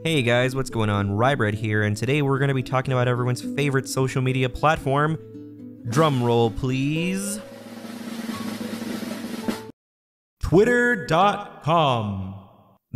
Hey guys, what's going on? Rybread here, and today we're going to be talking about everyone's favorite social media platform. Drum roll, please. Twitter.com.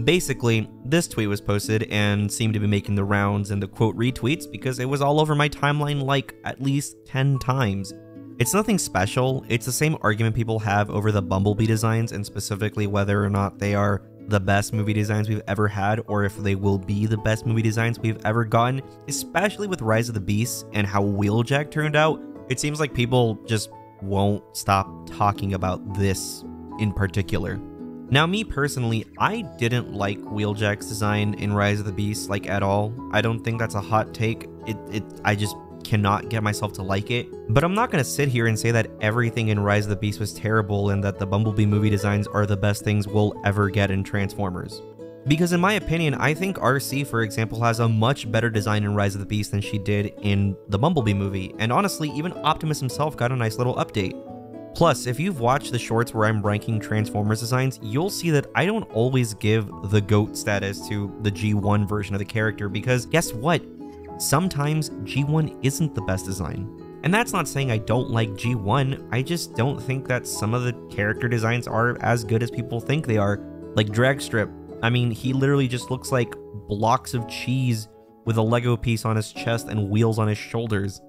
Basically, this tweet was posted and seemed to be making the rounds in the quote retweets because it was all over my timeline like at least 10 times. It's nothing special, it's the same argument people have over the Bumblebee designs and specifically whether or not they are the best movie designs we've ever had or if they will be the best movie designs we've ever gotten, especially with Rise of the Beasts and how Wheeljack turned out. It seems like people just won't stop talking about this in particular. Now, me personally, I didn't like Wheeljack's design in Rise of the Beasts like at all. I don't think that's a hot take. I just cannot get myself to like it. But I'm not going to sit here and say that everything in Rise of the Beasts was terrible and that the Bumblebee movie designs are the best things we'll ever get in Transformers. Because in my opinion, I think RC, for example, has a much better design in Rise of the Beasts than she did in the Bumblebee movie. And honestly, even Optimus himself got a nice little update. Plus, if you've watched the shorts where I'm ranking Transformers designs, you'll see that I don't always give the GOAT status to the G1 version of the character because guess what? Sometimes G1 isn't the best design. And that's not saying I don't like G1, I just don't think that some of the character designs are as good as people think they are. Like Dragstrip, I mean, he literally just looks like blocks of cheese with a Lego piece on his chest and wheels on his shoulders.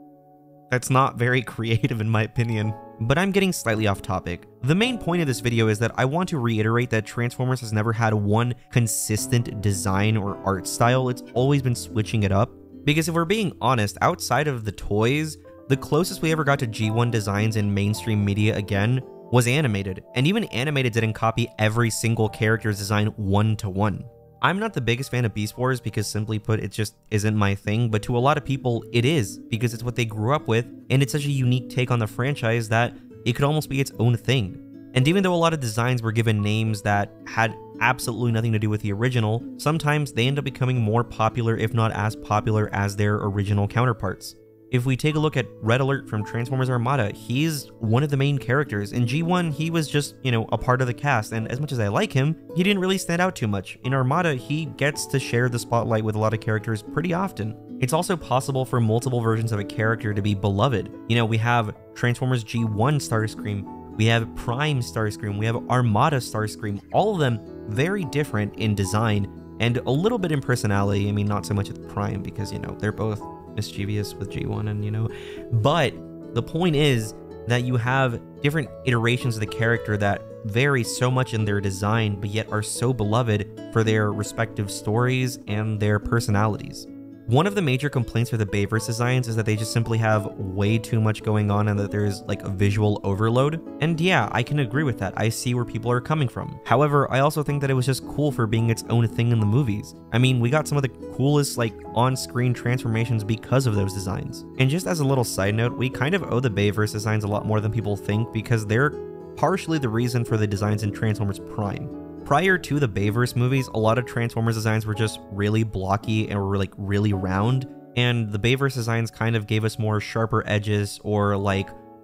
That's not very creative in my opinion. But I'm getting slightly off topic. The main point of this video is that I want to reiterate that Transformers has never had one consistent design or art style, it's always been switching it up. Because if we're being honest, outside of the toys, the closest we ever got to G1 designs in mainstream media again was animated, and even animated didn't copy every single character's design one-to-one. I'm not the biggest fan of Beast Wars because simply put, it just isn't my thing, but to a lot of people, it is, because it's what they grew up with, and it's such a unique take on the franchise that it could almost be its own thing. And even though a lot of designs were given names that had absolutely nothing to do with the original, sometimes they end up becoming more popular, if not as popular as their original counterparts. If we take a look at Red Alert from Transformers Armada, he's one of the main characters. In G1, he was just, a part of the cast, and as much as I like him, he didn't really stand out too much. In Armada, he gets to share the spotlight with a lot of characters pretty often. It's also possible for multiple versions of a character to be beloved. We have Transformers G1 Starscream, we have Prime Starscream, we have Armada Starscream, all of them very different in design and a little bit in personality. I mean, not so much with Prime because, they're both mischievous with G1 and, but the point is that you have different iterations of the character that vary so much in their design, but yet are so beloved for their respective stories and their personalities. One of the major complaints with the Bayverse designs is that they just simply have way too much going on and that there's like a visual overload. And yeah, I can agree with that. I see where people are coming from. However, I also think that it was just cool for being its own thing in the movies. I mean, we got some of the coolest on-screen transformations because of those designs. And just as a little side note, we kind of owe the Bayverse designs a lot more than people think because they're partially the reason for the designs in Transformers Prime. Prior to the Bayverse movies, a lot of Transformers designs were just really blocky and were really round, and the Bayverse designs kind of gave us more sharper edges or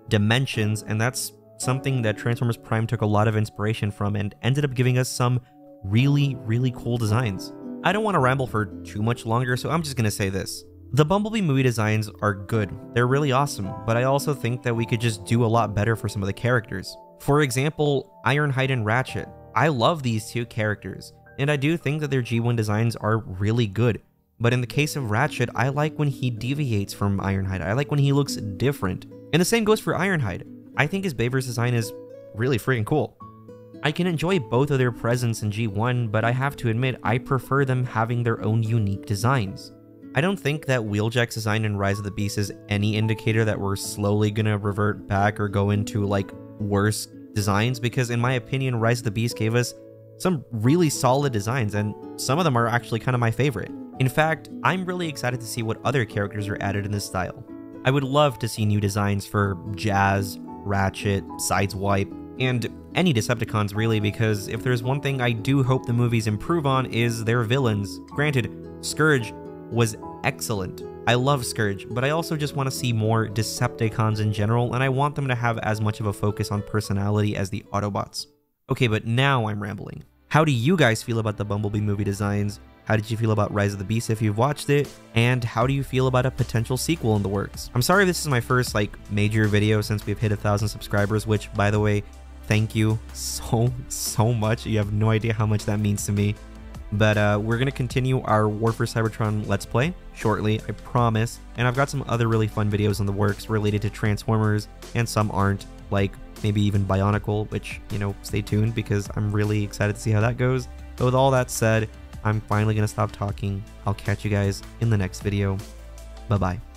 dimensions, and that's something that Transformers Prime took a lot of inspiration from and ended up giving us some really cool designs. I don't want to ramble for too much longer, so I'm just gonna say this. The Bumblebee movie designs are good, they're really awesome, but I also think that we could just do a lot better for some of the characters. For example, Ironhide and Ratchet. I love these two characters, and I do think that their G1 designs are really good, but in the case of Ratchet, I like when he deviates from Ironhide. I like when he looks different, and the same goes for Ironhide. I think his Bayverse design is really freaking cool. I can enjoy both of their presence in G1, but I have to admit I prefer them having their own unique designs. I don't think that Wheeljack's design in Rise of the Beasts is any indicator that we're slowly gonna revert back or go into worse designs, because in my opinion, Rise of the Beast gave us some really solid designs, and some of them are actually kind of my favorite. In fact, I'm really excited to see what other characters are added in this style. I would love to see new designs for Jazz, Ratchet, Sideswipe, and any Decepticons really, because if there's one thing I do hope the movies improve on is their villains. Granted, Scourge was excellent. I love Scourge, but I also just want to see more Decepticons in general, and I want them to have as much of a focus on personality as the Autobots. Okay, but now I'm rambling. How do you guys feel about the Bumblebee movie designs? How did you feel about Rise of the Beast if you've watched it? And how do you feel about a potential sequel in the works? I'm sorry this is my first major video since we've hit 1,000 subscribers, which, by the way, thank you so much. You have no idea how much that means to me. But we're going to continue our War for Cybertron Let's Play shortly, I promise. And I've got some other really fun videos in the works related to Transformers, and some aren't, like maybe even Bionicle, which, stay tuned because I'm really excited to see how that goes. But with all that said, I'm finally going to stop talking. I'll catch you guys in the next video. Bye-bye.